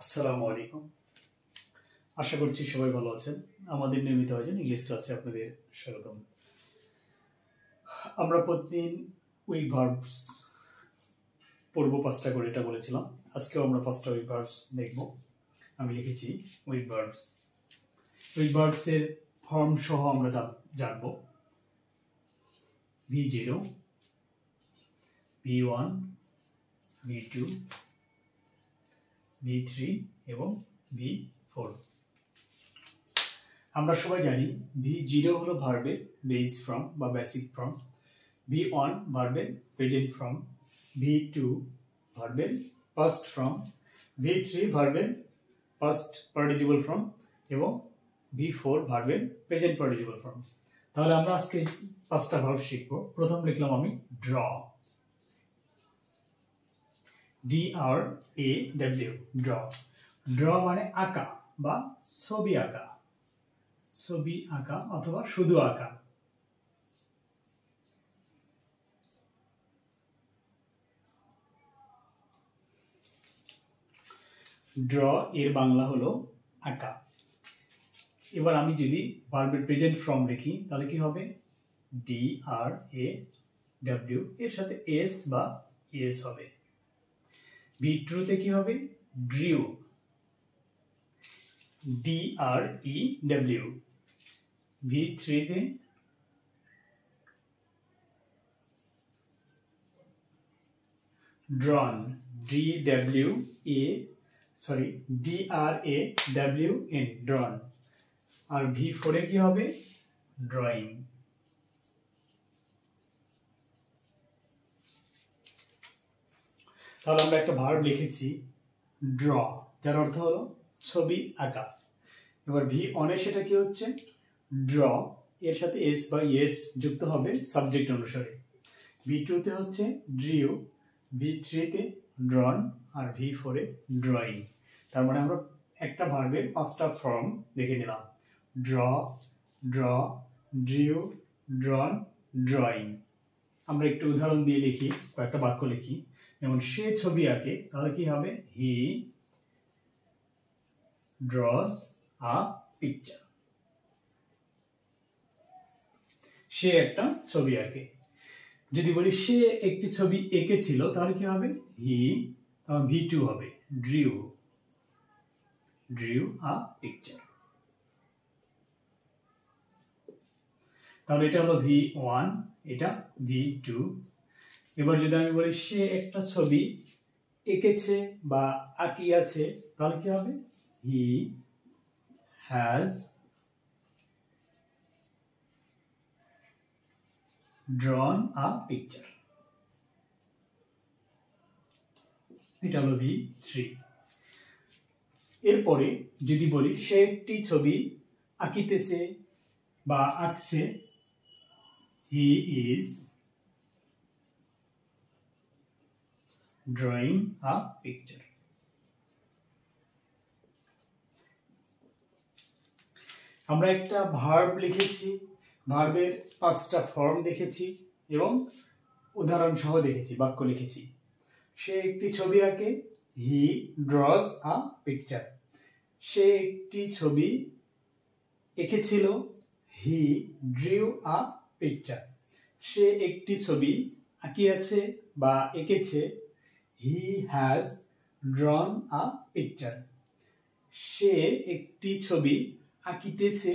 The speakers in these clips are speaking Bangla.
আসসালামু আলাইকুম। আশা করছি সবাই ভালো আছেন। আমাদের নিয়মিত আয়োজন ইংলিশ ক্লাসে আপনাদের স্বাগতম। আমরা প্রতিদিন উইক ভার্বস পড়ব 5টা করে, এটা বলেছিলাম। আজকেও আমরা 5টা উইক ভার্বস দেখব। আমি লিখেছি উইক ভার্বস। উইক ভার্বসের ফর্ম সহ আমরা জানব। V0, V1, V2, V3 এবং V4। আমরা সবাই জানি V0 হলো ভার্বের বেস ফর্ম বা বেসিক ফর্ম, V1 ভার্বের প্রেজেন্ট ফর্ম, V2 ভার্বের পাস্ট ফর্ম, V3 ভার্বের পাস্ট পার্টিসিপল ফর্ম এবং V4 ভার্বের প্রেজেন্ট পার্টিসিপল ফর্ম। তাহলে আমরা আজকে 5টা ভার্ব শিখব। প্রথম লিখলাম আমি ড্র, DRAW, ড্র। ড্র মানে আঁকা বা ছবি আঁকা, ছবি আঁকা অথবা শুধু আঁকা। ড্র এর বাংলা হলো আঁকা। এবার আমি যদি ভার্বের প্রেজেন্ট ফর্ম লিখি তাহলে কি হবে? DRAW, এর সাথে এস বা এস হবে। V2 তে কি হবে? Drew, DREW। V3 তে ড্রন, DRAWN, ড্রন। আর V4 এ কি হবে? ড্রয়িং। তাহলে আমরা একটা ভার্ব লিখেছি ড্র, যার অর্থ হলো ছবি আঁকা। এবার V1 এ সেটা কি হচ্ছে? ড্র, এর সাথে এস বা ইয়েস যুক্ত হবে সাবজেক্ট অনুসারে। V2 তে হচ্ছে ড্রিউ, V3 তে ড্রন আর V4 এ ড্রয়িং। তার মানে আমরা একটা ভার্বের 5টা ফর্ম দেখে নিলাম: ড্র, ড্র, ড্রিউ, ড্রন, ড্রয়িং। আমরা একটু উদাহরণ দিয়ে লিখি, কয়েকটা বাক্য লিখি। যেমন সে ছবি আঁকে, তাহলে কি হবে? হি ড্রস আ পিকচার। সে একটা ছবি আঁকে। যদি বলি সে একটি ছবি এঁকেছিল, তাহলে কি হবে? হি, V2 হবে ড্রিউ, ড্রিউ আ পিকচার। তাহলে এটা হলো V1, এটা V2। এবার যদি আমি বলি সে একটা ছবি এঁকেছে বা আঁকিয়াছে, তাহলে কি হবে? He has ড্রন a picture. এটা হলো V3। এরপরে যদি বলি সে একটি ছবি আঁকিতেছে বা আঁকছে, হি ইজ ড্রয়িং আ পিকচার। আমরা একটা ভার্ব লিখেছি, ভার্বের 5টা ফর্ম দেখেছি এবং উদাহরণ সহ দেখেছি, বাক্য লিখেছি। সে একটি ছবি আঁকে, হি ড্রজ আ পিকচার। সে একটি ছবি এঁকেছিল, হি ড্রিউ আ পিকচার। সে একটি ছবি আঁকিয়াছে বা এঁকেছে, হি হ্যাজ ড্রন আ পিকচার। সে একটি ছবি আঁকিতেছে,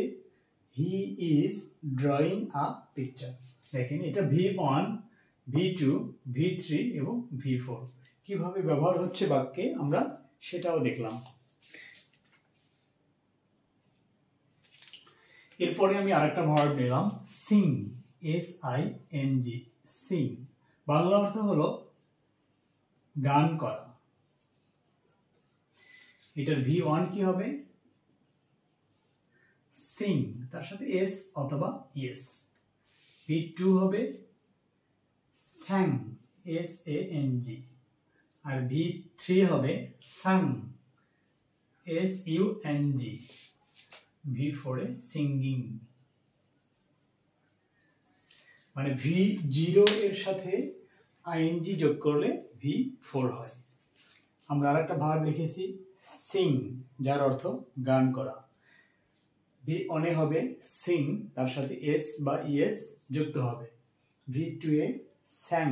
he is drawing a picture. দেখেন, এটা V1, V2, V3 এবং V4 কিভাবে ব্যবহার হচ্ছে বাক্যে আমরা সেটাও দেখলাম। এরপরে আমি আরেকটা ভার্ব নিলাম সিং, SING, সিং। বাংলা অর্থ হলো গান করা। এটার V1 কি হবে? সিং, তার সাথে এস অথবা ইয়েস। V2 হবে স্যাং, SANG। আর V3 হবে সাং, SUNG। V4 এ সিঙ্গিং। মানে V0 এর সাথে ING যোগ করলে V4 হয়। আমরা আরেকটা ভার্ব লিখেছি সিং, যার অর্থ গান করা। V1 এ হবে সিং, তার সাথে এস বা ইএস যুক্ত হবে। V2 এ স্যাং,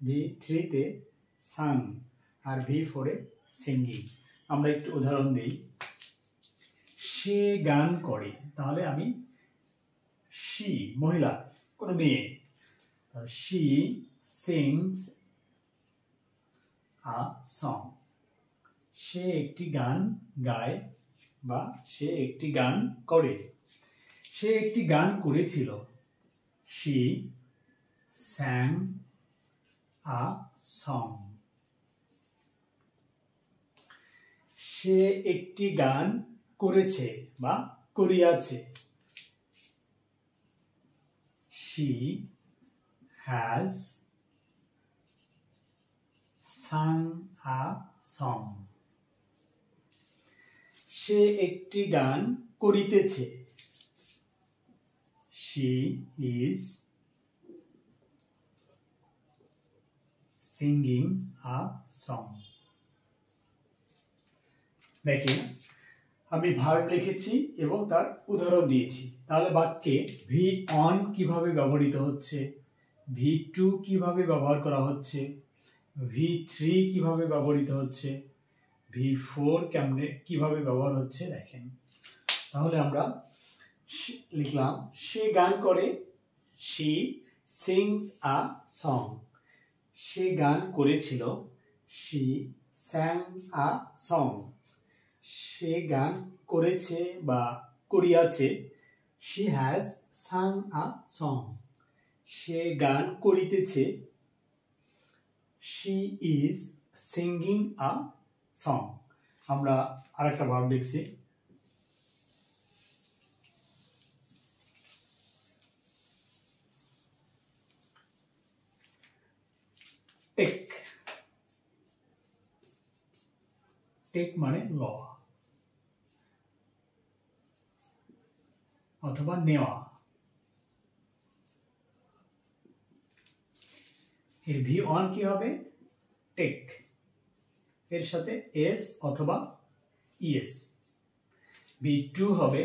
V3 তে সাং, আর V4 এ সিঙ্গিং। আমরা একটু উদাহরণ দিই। সে গান করে, তাহলে আমি শি, মহিলা, কোনো মেয়ে, শি সিংস আ সং। সে একটি গান গায় বা সে একটি গান করে। সে একটি গান করেছিল, শি স্যাং আ সং। সে একটি গান করেছে বা করিয়াছে, she has sung a song. সে একটি গান করিতেছে, she is singing a song. দেখেন, আমি ভার্ব লিখেছি এবং তার উদাহরণ দিয়েছি। তাহলে বাক্যে V1 কিভাবে ব্যবহৃত হচ্ছে, V2 কিভাবে ব্যবহার করা হচ্ছে, V3 কিভাবে ব্যবহৃত হচ্ছে, V4 কেমনে কিভাবে ব্যবহার হচ্ছে দেখেন। তাহলে আমরা লিখলাম সে গান করে, she sings a song. সে গান করেছিল, she sang a song. সে গান করেছে বা করিয়াছে, she has sung a song. সে গান করিতেছে, she is singing a song. আমরা আরেকটা ভার্ব লিখছি, টেক। টেক মানে লওয়া অথবা নেওয়া। এর V1 কি হবে, টেক, এর সাথে এস অথবা ইএস। V2 হবে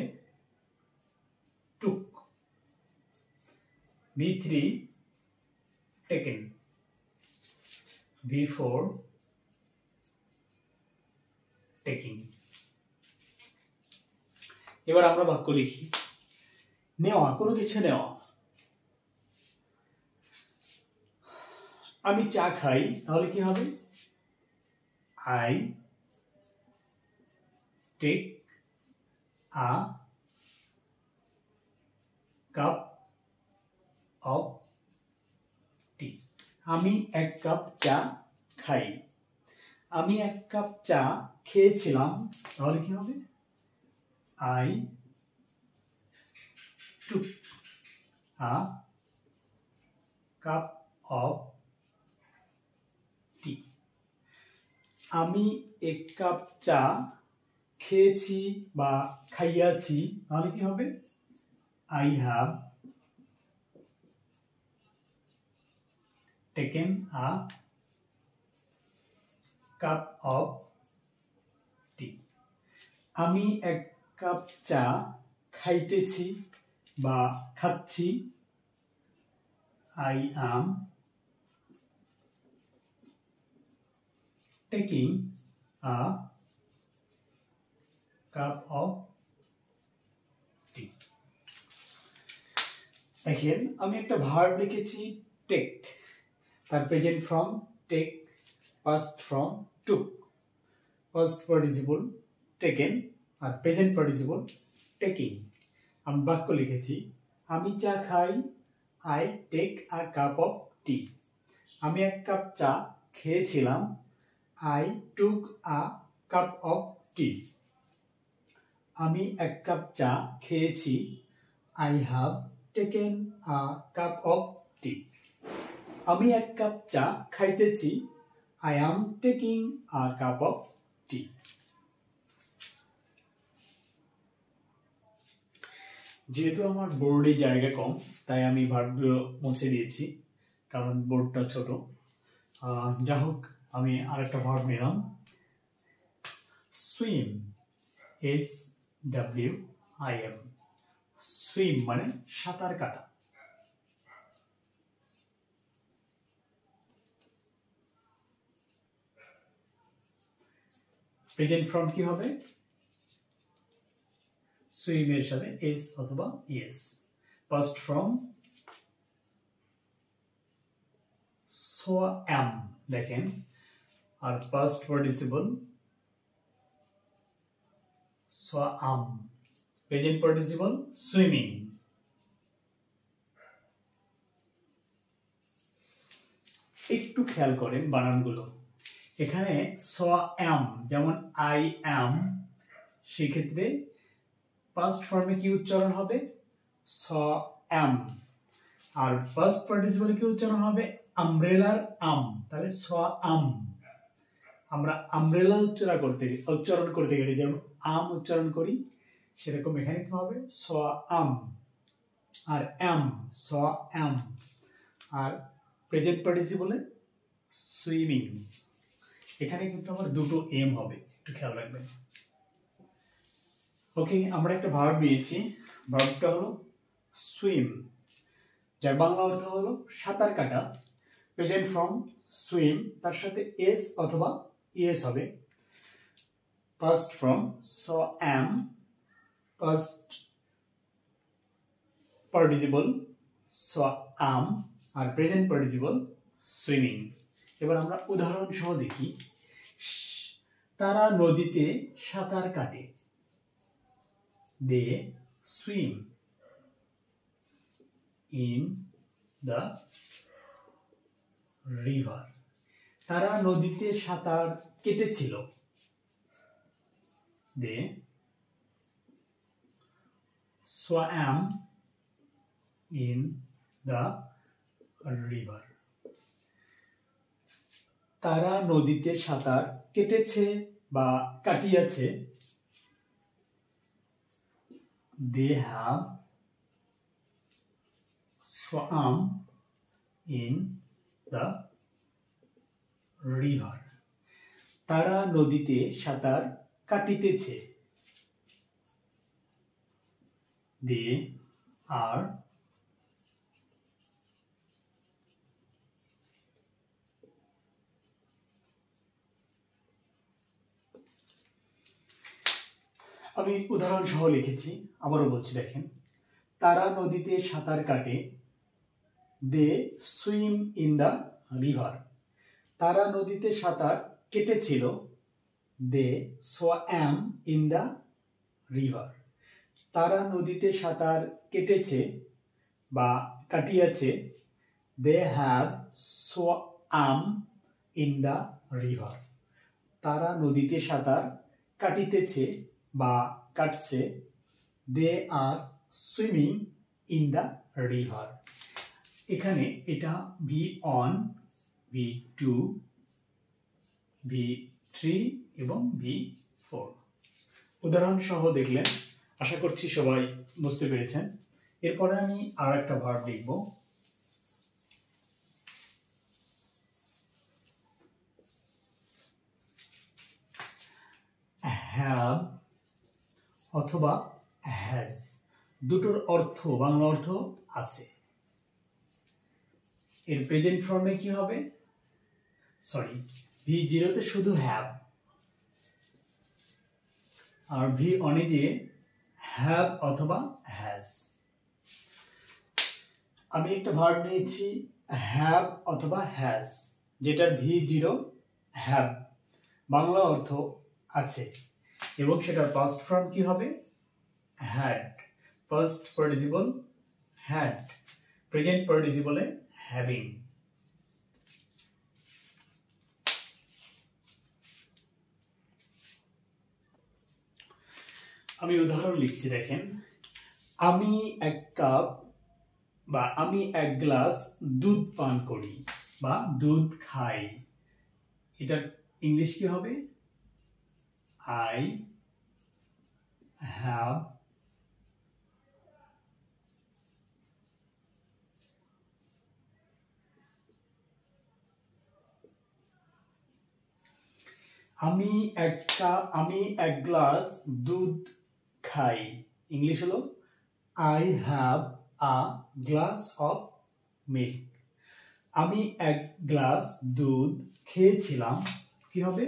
টুক, V3 টেকেন, V4 টেকিং। এবার আমরা বাক্য লিখি। নেওয়া, কোনো কিছু নেওয়া। আমি চা খাই, তাহলে কি হবে, I take a cup of tea. আমি এক কাপ চা খাই। আমি এক কাপ চা খেয়েছিলাম, তাহলে কি হবে, I took a cup of tea. আমি এক কাপ চা খেয়েছি বা খাইয়াছি, তাহলে কি হবে, I have taken a cup of tea. আমি এক কাপ চা খাইতেছি বা খাচ্ছি, I am taking a cup of tea. দেখেন, আমি একটা ভার্ব লিখেছি টেক, তার present form take, past form took, past participle taken আর প্রেজেন্ট পার্টিসিপল টেকিং। আমি বাক্য লিখেছি, আমি চা খাই, I take a cup of tea. আমি এক কাপ চা খেয়েছিলাম, I took a cup of tea. আমি এক কাপ চা খেয়েছি, I have taken a cup of tea. আমি এক কাপ চা খাইতেছি, I am taking a cup of tea. যেহেতু আমার বোর্ডে জায়গা কম, তাই আমি ভার্বগুলো মুছে দিয়েছি, কারণ বোর্ডটা ছোট। যা হোক, আমি আরেকটা ভার্ব নিলাম, সুইম, SWIM, সুইম মানে সাঁতার কাটা। প্রেজেন্ট ফর্ম কি হবে? সুইম এর সাথে এস অথবা ইএস। পাস্ট ফর্ম সোয়াম, দেখেন, আর past participle swam, present participle swimming. একটু খেয়াল করেন বানানগুলো। এখানে সোয়াম যেমন আই অ্যাম, সেক্ষেত্রে পাস্ট ফর্মে কি উচ্চারণ হবে? সোয়াম। আর ফার্স্ট পার্টিসিপলে কি উচ্চারণ হবে? আমব্রেলার আম, তাহলে সোয়াম। আমরা আমব্রেলা উচ্চারণ করতে গেলে যেমন আম উচ্চারণ করি, সেরকম এখানে কি হবে? সোয়াম। আর এম, সোয়াম। আর প্রেজেন্ট পার্টিসিপলে সুইমিং। এখানে কিন্তু আমার দুটো এম হবে, একটু খেয়াল রাখবেন। ওকে, আমরা একটা ভার্ব নিয়েছি। ভার্বটা হলো সুইম, যার বাংলা অর্থ হলো সাঁতার কাটা। প্রেজেন্ট ফর্ম সুইম, তার সাথে এস অথবা ইএস হবে। Past form swam, past participle swam, আর প্রেজেন্ট পার্টিসিপল সুইমিং। এবার আমরা উদাহরণ সহ দেখি। তারা নদীতে সাঁতার কাটে, they swim in the river. তারা নদীতে সাঁতার কেটেছিল, দে swam in the river. তারা নদীতে সাঁতার কেটেছে বা কাটিয়েছে, they have swam in the river. তারা নদীতে সাঁতার কাটিতেছে, they are আমি উদাহরণ সহ লিখেছি, আবারও বলছি, দেখেন। তারা নদীতে সাঁতার কাটে, they swim in the river. তারা নদীতে সাঁতার কেটেছিল, they swam in the river. তারা নদীতে সাঁতার কেটেছে বা কাটিয়েছে, they have swam in the river. তারা নদীতে সাঁতার কাটিতেছে বা কাটছে, they are swimming in the river. এখানে এটা V1, V2, V3 এবং V4 উদাহরণ সহ দেখলেন। আশা করছি সবাই বুঝতে পেরেছেন। এরপরে আমি আর একটা ভার্ব লিখব। হ্যাভ অথবা হ্যাজ, দুটোর অর্থ, বাংলা অর্থ আছে। এর প্রেজেন্ট ফর্মে কি হবে? সরি, V0 তে শুধু হ্যাভ, আর V1 এ যে হ্যাভ অথবা হ্যাজ। আমি একটা ভার্ব নিয়েছি হ্যাভ অথবা হ্যাজ, যেটার V0 হ্যাভ, বাংলা অর্থ আছে, এবং সেটার পাস্ট ফর্ম কি হবে? Had. First participle had, present পার্টিসিপলে হ্যাভিং। আমি উদাহরণ লিখছি, দেখেন। আমি এক কাপ বা আমি এক গ্লাস দুধ পান করি বা দুধ খাই। এটার ইংলিশ কি হবে? I have আমি এক গ্লাস দুধ খাই। ইংলিশ হলো I have a glass of milk. আমি এক গ্লাস দুধ খেয়েছিলাম। কি হবে?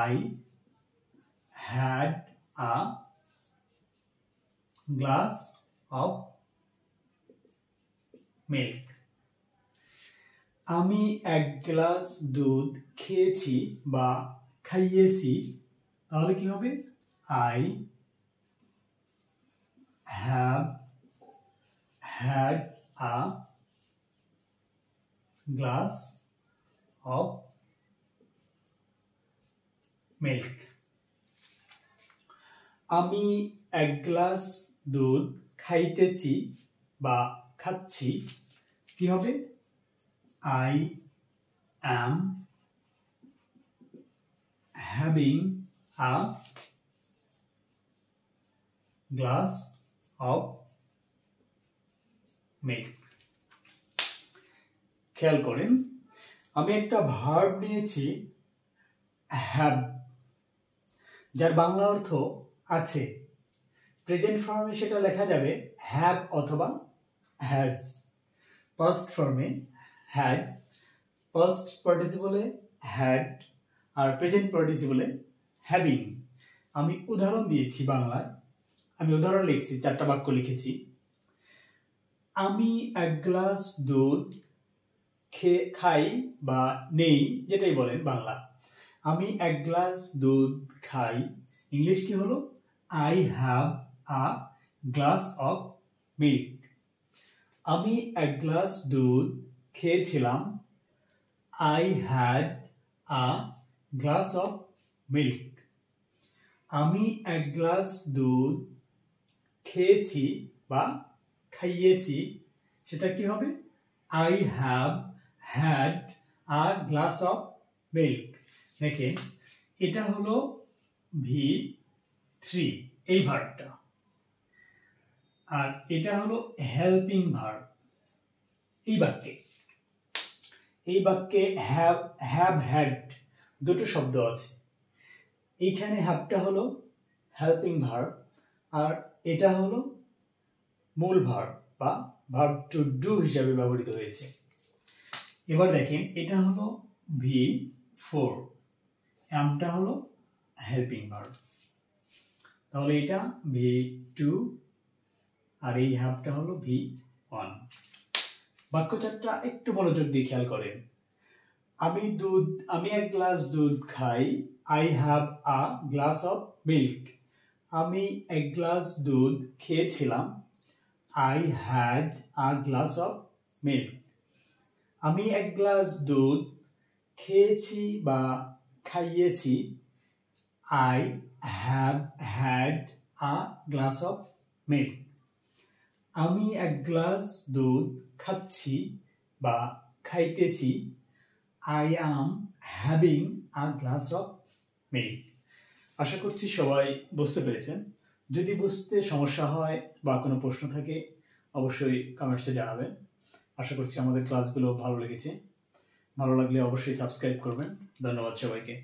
I had a glass of milk. আমি এক গ্লাস দুধ খেয়েছি বা খাইয়েছি, তাহলে কি হবে? I have had a glass of milk. আমি এক গ্লাস দুধ খাইতেছি বা খাচ্ছি, কি হবে? I am having a glass of milk. খেয়াল করেন, আমি একটা ভার্ব নিয়েছি হ্যাভ, যার বাংলা অর্থ আছে। প্রেজেন্ট ফর্মে সেটা লেখা যাবে হ্যাভ অথবা হ্যাজ। পাস্ট ফর্মে হ্যাড, পাস্ট পার্টিসিপলে হ্যাড, আর প্রেজেন্ট পার্টিসিপলে হ্যাভিং। আমি উদাহরণ দিয়েছি বাংলায়, আমি উদাহরণ লিখছি, 4টা বাক্য লিখেছি। আমি এক গ্লাস দুধ খাই বা নেই, যেটাই বলেন বাংলা। আমি এক গ্লাস দুধ খাই, ইংলিশ কি হলো? I have a glass of milk. আমি এক গ্লাস দুধ খেয়েছিলাম, I had a glass of milk. আমি এক গ্লাস দুধ খেয়েছি বা খাইয়েছি, সেটা কি হবে? I have had a glass of milk. দেখেন, এটা হলো V3 এই ভার্বটা, আর এটা হলো হেল্পিং ভার্ব এই বাক্যে। এই বাক্যে হ্যাভ হ্যাড দুটো শব্দ আছে। এইখানে হ্যাভটা হলো হেল্পিং ভার্ব, আর এটা হলো মূল ভার্ব বা ভার্ব টু ডু হিসাবে ব্যবহৃত হয়েছে। এবার দেখেন, এটা হলো V4, আমটা হলো হেল্পিং ভার্ব, তাহলে এটা V2 আর এই হ্যাভটা হলো V1। বাক্য 4টা একটু মনোযোগ দিয়ে খেয়াল করেন। আমি এক গ্লাস দুধ খাই, I have a glass of milk. আমি এক গ্লাস দুধ খেয়েছিলাম, I had a glass of milk. আমি এক গ্লাস দুধ খেয়েছি বা খাইয়েছি, I have had a glass of milk. আমি এক গ্লাস দুধ খাচ্ছি বা খাইতেছি, I am having a glass of milk. আশা করছি সবাই বুঝতে পেরেছেন। যদি বুঝতে সমস্যা হয় বা কোনো প্রশ্ন থাকে, অবশ্যই কমেন্টসে জানাবেন। আশা করছি আমাদের ক্লাসগুলো ভালো লেগেছে। ভালো লাগলে অবশ্যই সাবস্ক্রাইব করবেন। ধন্যবাদ সবাইকে।